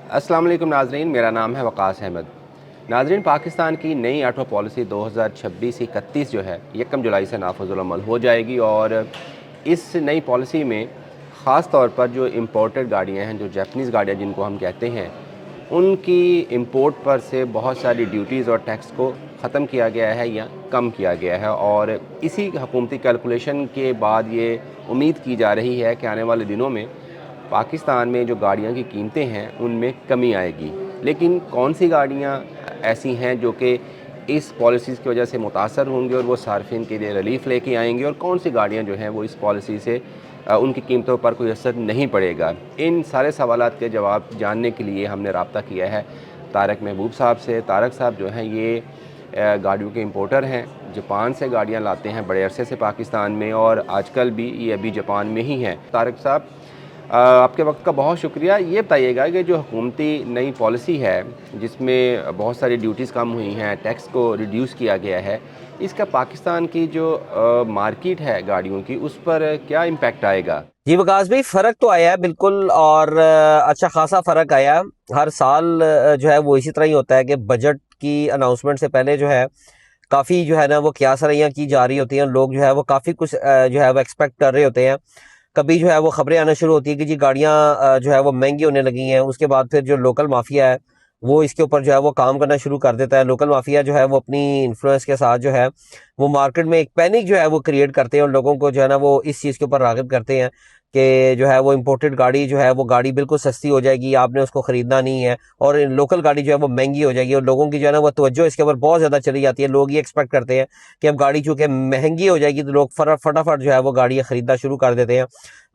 अस्सलाम वालेकुम नाज़रीन, मेरा नाम है वक़ास अहमद। नाज़रीन, पाकिस्तान की नई ऑटो पॉलिसी 2026-31 जो है 1 जुलाई से नाफिज़ुल अमल हो जाएगी और इस नई पॉलिसी में ख़ास तौर पर जो इम्पोर्टेड गाड़ियाँ हैं, जो जापानीज़ गाड़ियाँ जिनको हम कहते हैं, उनकी इंपोर्ट पर से बहुत सारी ड्यूटीज़ और टैक्स को ख़त्म किया गया है या कम किया गया है। और इसी हुकूमती कैलकुलेशन के बाद ये उम्मीद की जा रही है कि आने वाले दिनों में पाकिस्तान में जो गाड़ियाँ की कीमतें हैं उनमें कमी आएगी। लेकिन कौन सी गाड़ियाँ ऐसी हैं जो कि इस पॉलिसीज़ की वजह से मुतासर होंगी और वो सार्फिन के लिए रिलीफ़ लेके आएंगी, और कौन सी गाड़ियाँ जो हैं वो इस पॉलिसी से उनकी कीमतों पर कोई असर नहीं पड़ेगा। इन सारे सवालात के जवाब जानने के लिए हमने रब्ता किया है तारक महबूब साहब से। तारक साहब जो हैं ये गाड़ियों के इंपोर्टर हैं, जापान से गाड़ियाँ लाते हैं बड़े अरसे से पाकिस्तान में, और आजकल भी ये अभी जापान में ही हैं। तारक साहब, आपके वक्त का बहुत शुक्रिया। ये बताइएगा कि जो हुकूमती नई पॉलिसी है जिसमें बहुत सारी ड्यूटीज़ कम हुई हैं, टैक्स को रिड्यूस किया गया है, इसका पाकिस्तान की जो मार्केट है गाड़ियों की उस पर क्या इम्पेक्ट आएगा? जी वकास भाई, फर्क तो आया है बिल्कुल, और अच्छा खासा फर्क आया। हर साल जो है वो इसी तरह ही होता है कि बजट की अनाउंसमेंट से पहले जो है काफ़ी जो है ना वो क्यासरियाँ की जा रही होती हैं। लोग जो है वो काफ़ी कुछ जो है वो एक्सपेक्ट कर रहे होते हैं। कभी जो है वो खबरें आना शुरू होती है कि जी गाड़ियाँ जो है वो महंगी होने लगी हैं। उसके बाद फिर जो लोकल माफिया है वो इसके ऊपर जो है वो काम करना शुरू कर देता है। लोकल माफिया जो है वो अपनी इन्फ्लुएंस के साथ जो है वो मार्केट में एक पैनिक जो है वो क्रिएट करते हैं, और लोगों को जो है ना वो इस चीज़ के ऊपर राग़िब करते हैं कि जो है वो इम्पोर्टेड गाड़ी जो है वो गाड़ी बिल्कुल सस्ती हो जाएगी, आपने उसको खरीदना नहीं है, और लोकल गाड़ी जो है वो महंगी हो जाएगी। और लोगों की जो है ना वो तवज्जो इसके ऊपर बहुत ज़्यादा चली जाती है। लोग ये एक्सपेक्ट करते हैं कि अब गाड़ी चूंकि महंगी हो जाएगी तो लोग फटाफट जो है वो गाड़ियाँ खरीदना शुरू कर देते हैं।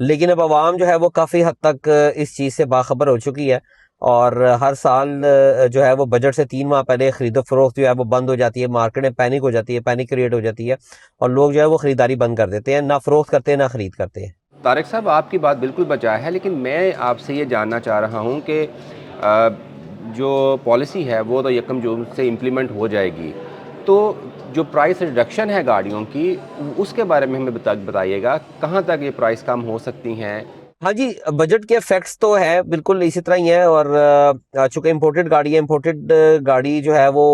लेकिन अब आवाम जो है वो काफ़ी हद तक इस चीज़ से बाखबर हो चुकी है, और हर साल जो है वो बजट से 3 माह पहले खरीदो फरोख्त जो है वो बंद हो जाती है। मार्केट में पैनिक हो जाती है, पैनिक क्रिएट हो जाती है, और लोग जो है वो खरीदारी बंद कर देते हैं, ना फरोख्त करते हैं ना खरीद करते हैं। तारिक साहब, आपकी बात बिल्कुल बचा है, लेकिन मैं आपसे ये जानना चाह रहा हूँ कि अ, जो पॉलिसी है वो तो 1 जून से इम्प्लीमेंट हो जाएगी, तो जो प्राइस रिडक्शन है गाड़ियों की उसके बारे में हमें बताइएगा, कहाँ तक ये प्राइस कम हो सकती हैं? हाँ जी, बजट के इफेक्ट्स तो है बिल्कुल इसी तरह ही है। और चूंकि इम्पोर्टेड गाड़ी है, इम्पोर्टेड गाड़ी जो है वो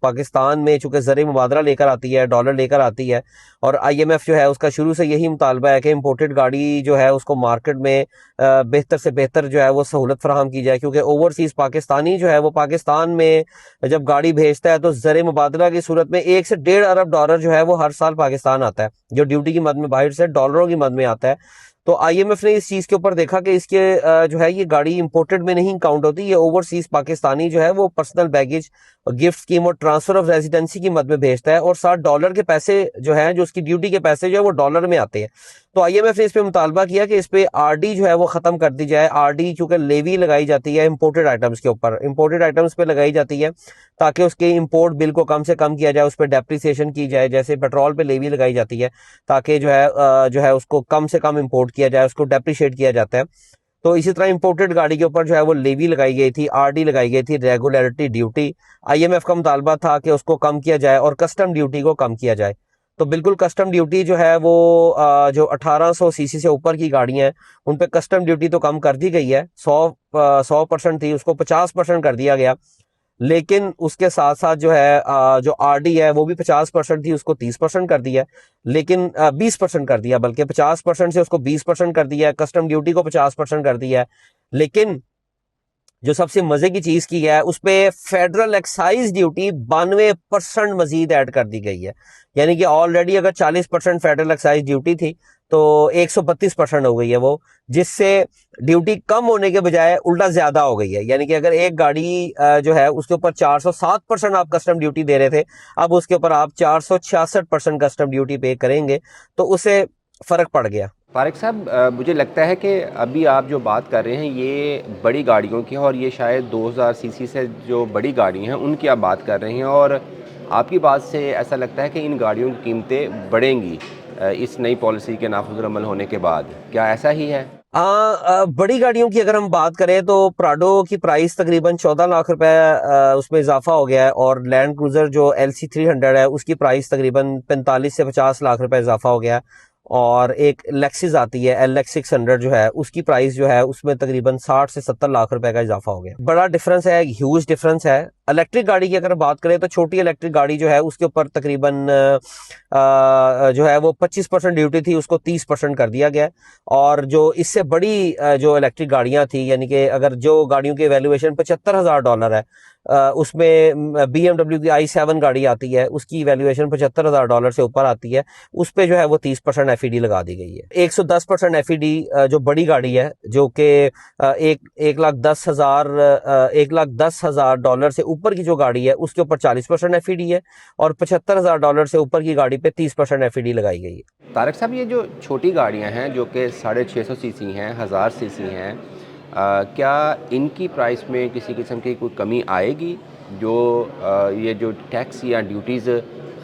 पाकिस्तान में चूंकि ज़र मुबादला लेकर आती है, डॉलर लेकर आती है, और आईएमएफ जो है उसका शुरू से यही मुतालबा है कि इम्पोर्टेड गाड़ी जो है उसको मार्केट में बेहतर से बेहतर जो है वो सहूलत फराहम की जाए। क्योंकि ओवरसीज पाकिस्तानी जो है वो पाकिस्तान में जब गाड़ी भेजता है तो ज़र मुबादला की सूरत में 1 से 1.5 अरब डॉलर जो है वो हर साल पाकिस्तान आता है, जो ड्यूटी की मद में बाहर से डॉलरों की मद में आता है। तो आईएमएफ ने इस चीज के ऊपर देखा कि इसके जो है ये गाड़ी इंपोर्टेड में नहीं काउंट होती, ये ओवरसीज पाकिस्तानी जो है वो पर्सनल बैगेज, गिफ्ट स्कीम और ट्रांसफर ऑफ रेजिडेंसी की मद में भेजता है, और 60 डॉलर के पैसे जो है, जो उसकी ड्यूटी के पैसे जो है वो डॉलर में आते हैं। तो आईएमएफ ने इस पे मुतालबा किया कि इस पे आरडी जो है वो खत्म कर दी जाए। आरडी चूंकि लेवी लगाई जाती है इंपोर्टेड आइटम्स के ऊपर, इंपोर्टेड आइटम्स पे लगाई जाती है ताकि उसके इंपोर्ट बिल को कम से कम किया जाए, उस पर डेप्रिसिएशन की जाए, जैसे पेट्रोल पे लेवी लगाई जाती है ताकि जो है उसको कम से कम इंपोर्ट किया जाए, उसको डेप्रिशिएट किया जाता है। तो इसी तरह इंपोर्टेड गाड़ी के ऊपर जो है वो लेवी लगाई गई थी, आरडी लगाई गई थी, रेगुलरिटी ड्यूटी। आईएमएफ का मुतालबा था कि उसको कम किया जाए और कस्टम ड्यूटी को कम किया जाए। तो बिल्कुल कस्टम ड्यूटी जो है वो जो 1800 सीसी से ऊपर की गाड़ियां हैं उन पे कस्टम ड्यूटी तो कम कर दी गई है। 100% थी, उसको 50% कर दिया गया। लेकिन उसके साथ साथ जो है जो आरडी है वो भी 50% थी, उसको 30% कर दिया। लेकिन 20% कर दिया, बल्कि 50% से उसको 20% कर दिया। कस्टम ड्यूटी को 50% कर दिया। लेकिन जो सबसे मजे की चीज की है उस पे फेडरल एक्साइज ड्यूटी 92% मजीद ऐड कर दी गई है। यानी कि ऑलरेडी अगर 40% फेडरल एक्साइज ड्यूटी थी तो 132% हो गई है वो, जिससे ड्यूटी कम होने के बजाय उल्टा ज्यादा हो गई है। यानी कि अगर एक गाड़ी जो है उसके ऊपर 407% आप कस्टम ड्यूटी दे रहे थे, अब उसके ऊपर आप 466% कस्टम ड्यूटी पे करेंगे, तो उससे फर्क पड़ गया। तारिक साहब, मुझे लगता है कि अभी आप जो बात कर रहे हैं ये बड़ी गाड़ियों की है, और ये शायद 2000 सीसी से जो बड़ी गाड़ी हैं उनकी आप बात कर रहे हैं, और आपकी बात से ऐसा लगता है कि इन गाड़ियों की कीमतें बढ़ेंगी इस नई पॉलिसी के नाफिज़ुल अमल होने के बाद। क्या ऐसा ही है? बड़ी गाड़ियों की अगर हम बात करें तो प्राडो की प्राइस तकरीबन 14 लाख रुपए उसमें इजाफा हो गया है, और लैंड क्रूजर जो LC 300 है उसकी प्राइस तकरीबन 45 से 50 लाख रुपए इजाफा हो गया है। और एक लेक्सिस आती है LX600 जो है, उसकी प्राइस जो है उसमें तकरीबन 60 से 70 लाख रुपए का इजाफा हो गया। बड़ा डिफरेंस है, ह्यूज डिफरेंस है। इलेक्ट्रिक गाड़ी की अगर बात करें तो छोटी इलेक्ट्रिक गाड़ी जो है उसके ऊपर तकरीबन जो है वो 25% ड्यूटी थी, उसको 30% कर दिया गया। और जो इससे बड़ी जो इलेक्ट्रिक गाड़ियां थी, यानी कि अगर जो गाड़ियों की वैल्यूएशन $75,000 है, उसमें BMW की i7 गाड़ी आती है, उसकी वैल्यूएशन $75,000 से ऊपर आती है, उस पे जो है वो 30% FED लगा दी गई है। 110% FED जो बड़ी गाड़ी है, जो कि $1,10,000 से ऊपर की जो गाड़ी है उसके ऊपर 40% FED है, और $75,000 से ऊपर की गाड़ी पे 30% FED लगाई गई है। तारक साहब, ये जो छोटी गाड़ियां हैं जो कि 650 सीसी हैं, 1000 सीसी हैं, क्या इनकी प्राइस में किसी किस्म की कोई कमी आएगी? जो ये जो टैक्स या ड्यूटीज़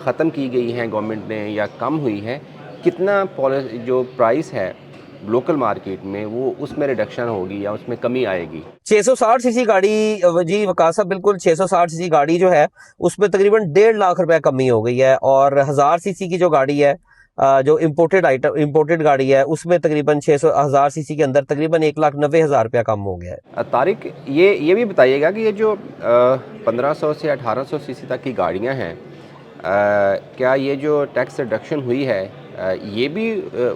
ख़त्म की गई हैं गवर्नमेंट ने या कम हुई है, कितना जो प्राइस है लोकल मार्केट में वो उसमें रिडक्शन होगी या उसमें कमी आएगी? 660 सीसी गाड़ी जी वकास साहब, बिल्कुल 660 सीसी गाड़ी जो है उसमें तकरीबन 1.5 लाख रुपए कमी हो गई है। और 1000 सीसी की जो गाड़ी है, जो इम्पोर्टेड गाड़ी है, उसमें तकरीबन 1000 सीसी के अंदर तकरीबन 1,90,000 रुपया कम हो गया है। तारिक, ये भी बताइएगा कि ये जो 1500 से 1800 सीसी तक की गाड़ियां हैं, क्या ये जो टैक्स रिडक्शन हुई है, ये भी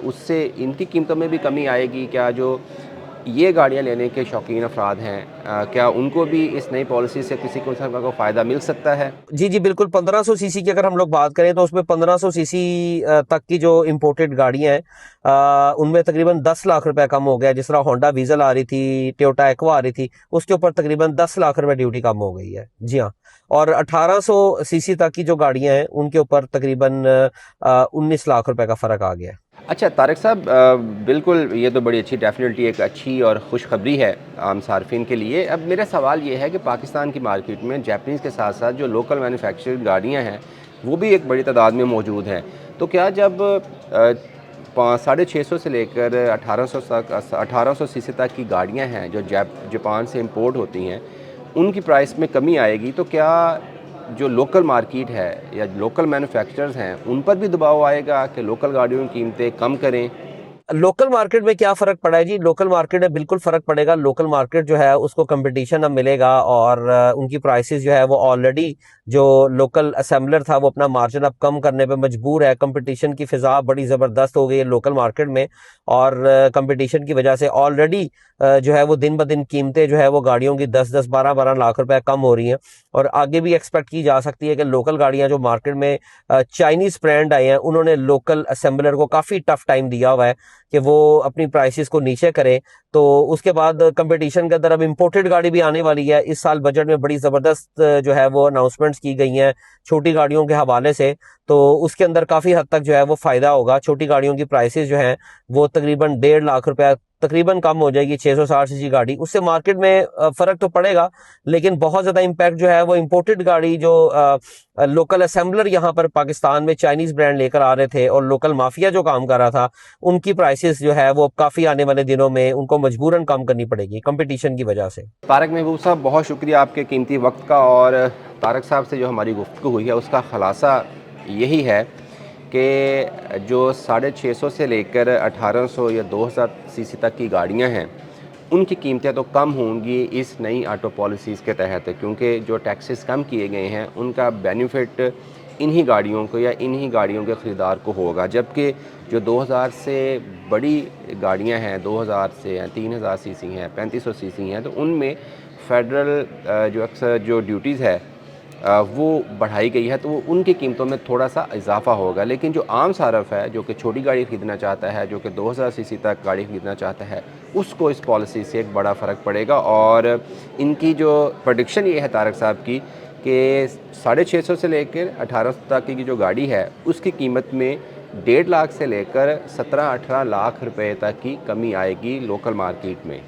उससे इनकी कीमतों में भी कमी आएगी? क्या जो ये गाड़ियां लेने के शौकीन अफराद हैं, क्या उनको भी इस नई पॉलिसी से किसी को फ़ायदा मिल सकता है? जी जी बिल्कुल। 1500 सीसी की अगर हम लोग बात करें तो उसमें 1500 सीसी तक की जो इम्पोर्टेड गाड़ियां हैं, उनमें तकरीबन 10 लाख रुपए कम हो गया। जिस तरह होंडा वीजल आ रही थी, टोयोटा एक्वा आ रही थी, उसके ऊपर तकरीबन 10 लाख रुपए ड्यूटी कम हो गई है। जी हाँ। और 1800 सीसी तक की जो गाड़ियां हैं उनके ऊपर तकरीबन 19 लाख रुपए का फर्क आ गया है। अच्छा तारिक साहब, बिल्कुल ये तो बड़ी अच्छी, डेफिनेटली एक अच्छी और खुशखबरी है आम सार्फिन के लिए। अब मेरा सवाल ये है कि पाकिस्तान की मार्केट में जापानीज़ के साथ साथ जो लोकल मैन्युफैक्चर्ड गाड़ियां हैं वो भी एक बड़ी तादाद में मौजूद हैं। तो क्या जब 650 से लेकर 1800 सीसी तक की गाड़ियां हैं जो जापान से इंपोर्ट होती हैं, उनकी प्राइस में कमी आएगी, तो क्या जो लोकल मार्केट है या लोकल मैन्युफैक्चरर्स हैं उन पर भी दबाव आएगा कि लोकल गाड़ियों की कीमतें कम करें? लोकल मार्केट में क्या फर्क पड़ा है जी? लोकल मार्केट में बिल्कुल फर्क पड़ेगा। लोकल मार्केट जो है उसको कंपटीशन अब मिलेगा, और उनकी प्राइसेस जो है वो ऑलरेडी, जो लोकल असेंबलर था वो अपना मार्जिन अब कम करने पे मजबूर है। कंपटीशन की फिजा बड़ी ज़बरदस्त हो गई है लोकल मार्केट में, और कंपटीशन की वजह से ऑलरेडी जो है वो दिन ब दिन कीमतें जो है वो गाड़ियों की 10-10, 12-12 लाख रुपए कम हो रही हैं। और आगे भी एक्सपेक्ट की जा सकती है कि लोकल गाड़ियां जो मार्केट में चाइनीज ब्रांड आए हैं, उन्होंने लोकल असेंबलर को काफ़ी टफ टाइम दिया हुआ है कि वो अपनी प्राइसेस को नीचे करें। तो उसके बाद कंपटीशन के अंदर अब इंपोर्टेड गाड़ी भी आने वाली है। इस साल बजट में बड़ी ज़बरदस्त जो है वो अनाउंसमेंट्स की गई हैं छोटी गाड़ियों के हवाले से, तो उसके अंदर काफ़ी हद तक जो है वो फ़ायदा होगा। छोटी गाड़ियों की प्राइसेस जो हैं वो तकरीबन 1.5 लाख रुपया तकरीबन कम हो जाएगी। 660 सीसी गाड़ी, उससे मार्केट में फ़र्क तो पड़ेगा, लेकिन बहुत ज़्यादा इम्पैक्ट जो है वो इंपोर्टेड गाड़ी, जो लोकल असेंबलर यहाँ पर पाकिस्तान में चाइनीज़ ब्रांड लेकर आ रहे थे और लोकल माफिया जो काम कर रहा था, उनकी प्राइसेस जो है वो काफ़ी आने वाले दिनों में उनको मजबूरन कम करनी पड़ेगी कंपटीशन की वजह से। तारक महबूब साहब, बहुत शुक्रिया आपके कीमती वक्त का। और तारक साहब से जो हमारी गुफ्तगू हुई है उसका ख़ुलासा यही है कि जो 650 से लेकर 1800 या 2000 सीसी तक की गाड़ियां हैं उनकी कीमतें तो कम होंगी इस नई ऑटो पॉलिसीज़ के तहत, क्योंकि जो टैक्सेस कम किए गए हैं उनका बेनिफिट इन्हीं गाड़ियों को या इन्हीं गाड़ियों के ख़रीदार को होगा। जबकि जो 2000 से बड़ी गाड़ियां हैं, 2000 से हैं, 3000 सीसी हैं, 3500 सीसी हैं, तो उनमें फ़ेडरल जो अक्सर जो ड्यूटीज़ है वो बढ़ाई गई है, तो उनकी कीमतों में थोड़ा सा इजाफा होगा। लेकिन जो आम सारफ है जो कि छोटी गाड़ी ख़रीदना चाहता है, जो कि 2000 सीसी तक गाड़ी ख़रीदना चाहता है, उसको इस पॉलिसी से एक बड़ा फ़र्क पड़ेगा। और इनकी जो प्रेडिक्शन ये है तारक साहब की कि 650 से लेकर 1800 तक की जो गाड़ी है उसकी कीमत में 1.5 लाख से लेकर 17-18 लाख रुपए तक की कमी आएगी लोकल मार्केट में।